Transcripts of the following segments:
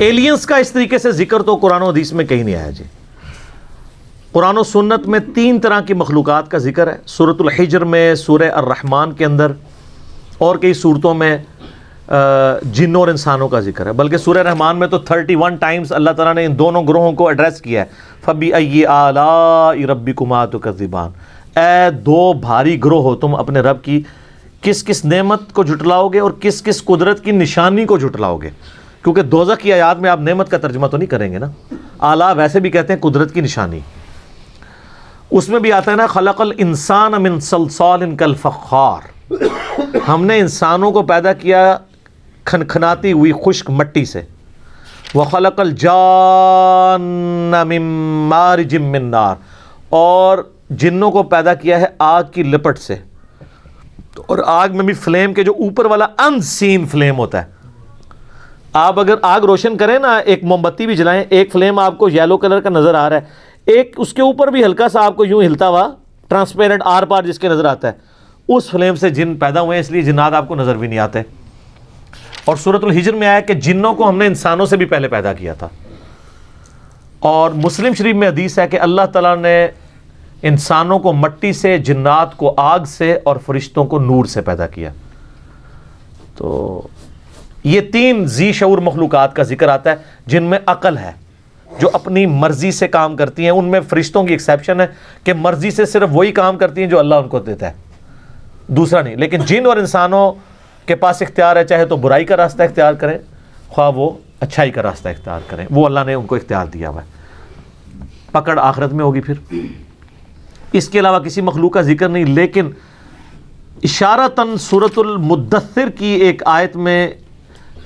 Aliens کا اس طریقے سے ذکر تو قرآن و حدیث میں کہیں نہیں آیا جی. قرآن و سنت میں 3 طرح کی مخلوقات کا ذکر ہے. سورۃ الحجر میں، سورہ الرحمن کے اندر، اور کئی صورتوں میں جنوں اور انسانوں کا ذکر ہے. بلکہ سورہ رحمان میں تو 31 ٹائمز اللہ تعالیٰ نے ان دونوں گروہوں کو ایڈریس کیا ہے. فَبِأَيِّ آلَاءِ رَبِّكُمَا تُكَذِّبَانِ، اے 2 بھاری گروہ ہو، تم اپنے رب کی کس کس نعمت کو جھٹلاؤ گے اور کس کس قدرت کی نشانی کو جھٹلاؤ گے. کیونکہ دوزخ کی آیات میں آپ نعمت کا ترجمہ تو نہیں کریں گے نا. آلہ ویسے بھی کہتے ہیں قدرت کی نشانی. اس میں بھی آتا ہے نا خلق الانسان من صلصال کالفخار، ہم نے انسانوں کو پیدا کیا کھنکھناتی ہوئی خشک مٹی سے. وخلق الجان من مارج من نار، اور جنوں کو پیدا کیا ہے آگ کی لپٹ سے. اور آگ میں بھی فلیم کے جو اوپر والا ان سین فلیم ہوتا ہے. آپ اگر آگ روشن کریں نا، ایک موم بتی بھی جلائیں، ایک فلیم آپ کو یلو کلر کا نظر آ رہا ہے، ایک اس کے اوپر بھی ہلکا سا آپ کو یوں ہلتا ہوا ٹرانسپیرنٹ آر پار جس کے نظر آتا ہے، اس فلیم سے جن پیدا ہوئے ہیں، اس لیے جنات آپ کو نظر بھی نہیں آتے. اور سورۃ الحجر میں آیا کہ جنوں کو ہم نے انسانوں سے بھی پہلے پیدا کیا تھا. اور مسلم شریف میں حدیث ہے کہ اللہ تعالیٰ نے انسانوں کو مٹی سے، جنات کو آگ سے، اور فرشتوں کو نور سے پیدا کیا. تو یہ 3 ذی شعور مخلوقات کا ذکر آتا ہے جن میں عقل ہے، جو اپنی مرضی سے کام کرتی ہیں. ان میں فرشتوں کی ایکسیپشن ہے کہ مرضی سے صرف وہی کام کرتی ہیں جو اللہ ان کو دیتا ہے، دوسرا نہیں. لیکن جن اور انسانوں کے پاس اختیار ہے، چاہے تو برائی کا راستہ اختیار کریں، خواہ وہ اچھائی کا راستہ اختیار کریں، وہ اللہ نے ان کو اختیار دیا ہوا ہے. پکڑ آخرت میں ہوگی پھر. اس کے علاوہ کسی مخلوق کا ذکر نہیں. لیکن اشارتاً سورۃ المدثر کی ایک آیت میں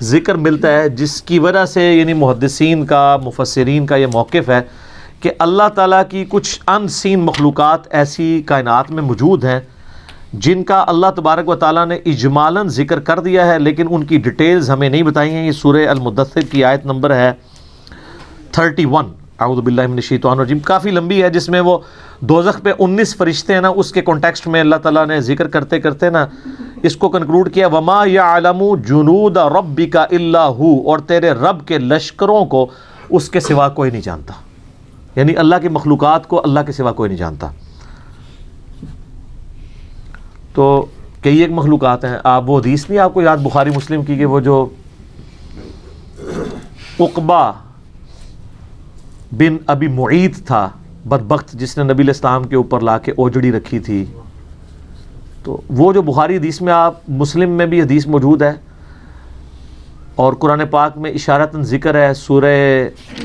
ذکر ملتا ہے، جس کی وجہ سے یعنی محدثین کا، مفسرین کا یہ موقف ہے کہ اللہ تعالیٰ کی کچھ ان سین مخلوقات ایسی کائنات میں موجود ہیں جن کا اللہ تبارک و تعالیٰ نے اجمالاً ذکر کر دیا ہے، لیکن ان کی ڈیٹیلز ہمیں نہیں بتائی ہیں. یہ سورہ المدثر کی آیت نمبر ہے 31. اعوذ باللہ من الشیطان الرجیم. کافی لمبی ہے، جس میں وہ دوزخ پہ 19 فرشتے ہیں نا، اس کے کانٹیکسٹ میں اللہ تعالیٰ نے ذکر کرتے کرتے نا اس کو کنکلوڈ کیا، وما یعلم جنود ربک الا ہو، اور تیرے رب کے لشکروں کو اس کے سوا کوئی نہیں جانتا. یعنی اللہ کی مخلوقات کو اللہ کے سوا کوئی نہیں جانتا. تو کئی ایک مخلوقات ہیں. آپ وہ حدیث نہیں آپ کو یاد بخاری مسلم کی کہ وہ جو عقبہ بن ابی معیط تھا بدبخت، جس نے نبی علیہ السلام کے اوپر لا کے اوجڑی رکھی تھی، تو وہ جو بخاری حدیث میں، آپ مسلم میں بھی حدیث موجود ہے، اور قرآن پاک میں اشارتاً ذکر ہے سورہ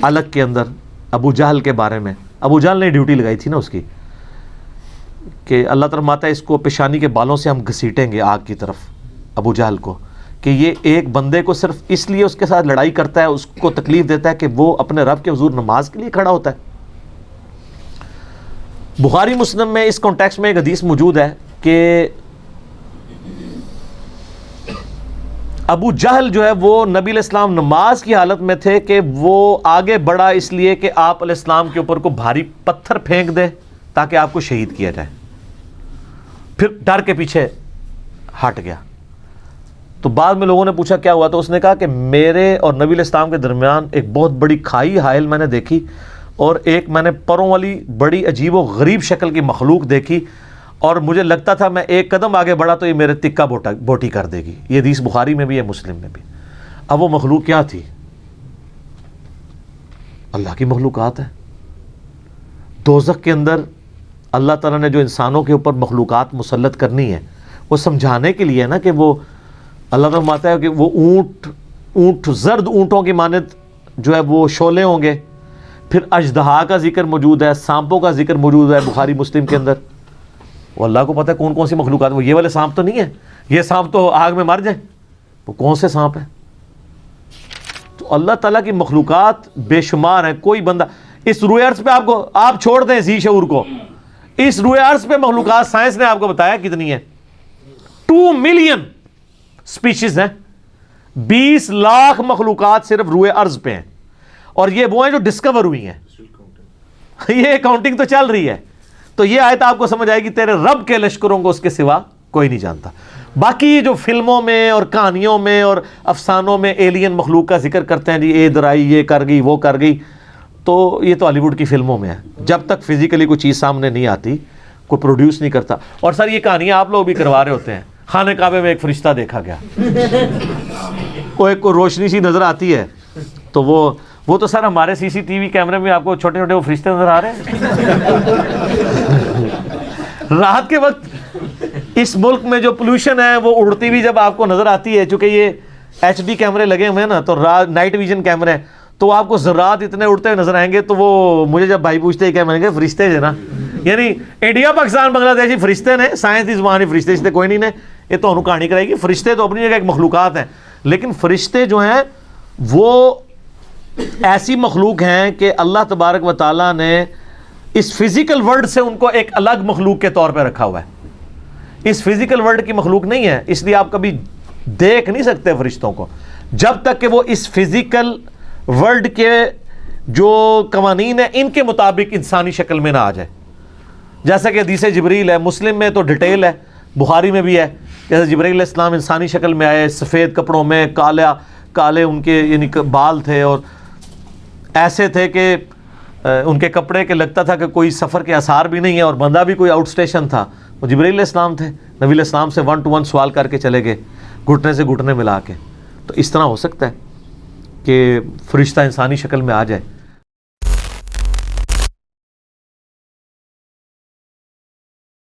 علق کے اندر ابو جہل کے بارے میں. ابو جہل نے ڈیوٹی لگائی تھی نا اس کی، کہ اللہ تعالیٰ ماتا ہے اس کو پیشانی کے بالوں سے ہم گھسیٹیں گے آگ کی طرف، ابو جہل کو، کہ یہ ایک بندے کو صرف اس لیے اس کے ساتھ لڑائی کرتا ہے، اس کو تکلیف دیتا ہے کہ وہ اپنے رب کے حضور نماز کے لیے کھڑا ہوتا ہے. بخاری مسلم میں اس کانٹیکسٹ میں ایک حدیث موجود ہے کہ ابو جہل جو ہے وہ نبی علیہ السلام نماز کی حالت میں تھے کہ وہ آگے بڑھا اس لیے کہ آپ علیہ السلام کے اوپر کو بھاری پتھر پھینک دے تاکہ آپ کو شہید کیا جائے. پھر ڈر کے پیچھے ہٹ گیا. تو بعد میں لوگوں نے پوچھا کیا ہوا، تو اس نے کہا کہ میرے اور نبی علیہ السلام کے درمیان ایک بہت بڑی کھائی حائل میں نے دیکھی، اور ایک میں نے پروں والی بڑی عجیب و غریب شکل کی مخلوق دیکھی، اور مجھے لگتا تھا میں ایک قدم آگے بڑھا تو یہ میرے تکہ بوٹی کر دے گی. یہ حدیث بخاری میں بھی ہے، مسلم میں بھی. اب وہ مخلوق کیا تھی؟ اللہ کی مخلوقات ہے. دوزخ کے اندر اللہ تعالیٰ نے جو انسانوں کے اوپر مخلوقات مسلط کرنی ہے، وہ سمجھانے کے لیے ہے نا، کہ وہ اللہ تعالیٰ ماتا ہے کہ وہ اونٹ زرد اونٹوں کی مانند جو ہے وہ شعلے ہوں گے. پھر اژدہا کا ذکر موجود ہے، سانپوں کا ذکر موجود ہے بخاری مسلم کے اندر. وہ اللہ کو پتہ ہے کون کون سی مخلوقات. وہ یہ والے سانپ تو نہیں ہیں، یہ سانپ تو آگ میں مر جائیں. وہ کون سے سانپ ہیں؟ تو اللہ تعالیٰ کی مخلوقات بے شمار ہیں. کوئی بندہ اس روئے ارض پہ آپ چھوڑ دیں ذی شعور کو، اس روئے ارض پہ مخلوقات سائنس نے آپ کو بتایا کتنی ہیں. 2 ملین سپیشیز ہیں، 20 لاکھ مخلوقات صرف روئے ارض پہ ہیں، اور یہ وہ ہیں جو ڈسکور ہوئی ہیں. یہ کاؤنٹنگ تو چل رہی ہے. تو یہ آیت آپ کو سمجھ آئے گی تیرے رب کے لشکروں کو اس کے سوا کوئی نہیں جانتا. باقی جو فلموں میں اور کہانیوں میں اور افسانوں میں ایلین مخلوق کا ذکر کرتے ہیں، جی ادھر آئی، یہ کر گئی، وہ کر گئی، تو یہ تو ہالی ووڈ کی فلموں میں ہے. جب تک فزیکلی کوئی چیز سامنے نہیں آتی، کوئی پروڈیوس نہیں کرتا. اور سر یہ کہانیاں آپ لوگ بھی کروا رہے ہوتے ہیں. خانہ کعبے میں ایک فرشتہ دیکھا گیا، وہ ایک کوئی روشنی سی نظر آتی ہے، تو وہ تو سر ہمارے سی سی ٹی وی کیمرے میں آپ کو چھوٹے چھوٹے وہ فرشتے نظر آ رہے ہیں. رات کے وقت اس ملک میں جو پولوشن ہے وہ اڑتی بھی جب آپ کو نظر آتی ہے، چونکہ یہ ایچ ڈی کیمرے لگے ہوئے ہیں نا، تو نائٹ ویژن کیمرے ہیں، تو آپ کو ذرات اتنے اڑتے ہوئے نظر آئیں گے. تو وہ مجھے جب بھائی پوچھتے ہیں کیا، میں نے کہا فرشتے جو نا، یعنی انڈیا پاکستان بنگلہ دیش فرشتے نے، سائنس دی زبان فرشتے کوئی نہیں نے، یہ تو انہوں کہانی کرائے گی. فرشتے تو اپنی جگہ ایک مخلوقات ہیں، لیکن فرشتے جو ہیں وہ ایسی مخلوق ہیں کہ اللہ تبارک و تعالیٰ نے اس فزیکل ورلڈ سے ان کو ایک الگ مخلوق کے طور پہ رکھا ہوا ہے. اس فزیکل ورلڈ کی مخلوق نہیں ہے، اس لیے آپ کبھی دیکھ نہیں سکتے فرشتوں کو جب تک کہ وہ اس فزیکل ورلڈ کے جو قوانین ہیں ان کے مطابق انسانی شکل میں نہ آ جائے. جیسا کہ حدیث جبریل ہے، مسلم میں تو ڈیٹیل ہے، بخاری میں بھی ہے، جیسے جبریل علیہ السلام انسانی شکل میں آئے، سفید کپڑوں میں، کالے ان کے یعنی بال تھے، اور ایسے تھے کہ ان کے کپڑے کے لگتا تھا کہ کوئی سفر کے آثار بھی نہیں ہے، اور بندہ بھی کوئی آؤٹ اسٹیشن تھا. وہ جبریل علیہ السلام تھے، نبی علیہ السلام سے 1 to 1 سوال کر کے چلے گئے، گھٹنے سے گھٹنے ملا کے. تو اس طرح ہو سکتا ہے کہ فرشتہ انسانی شکل میں آ جائے.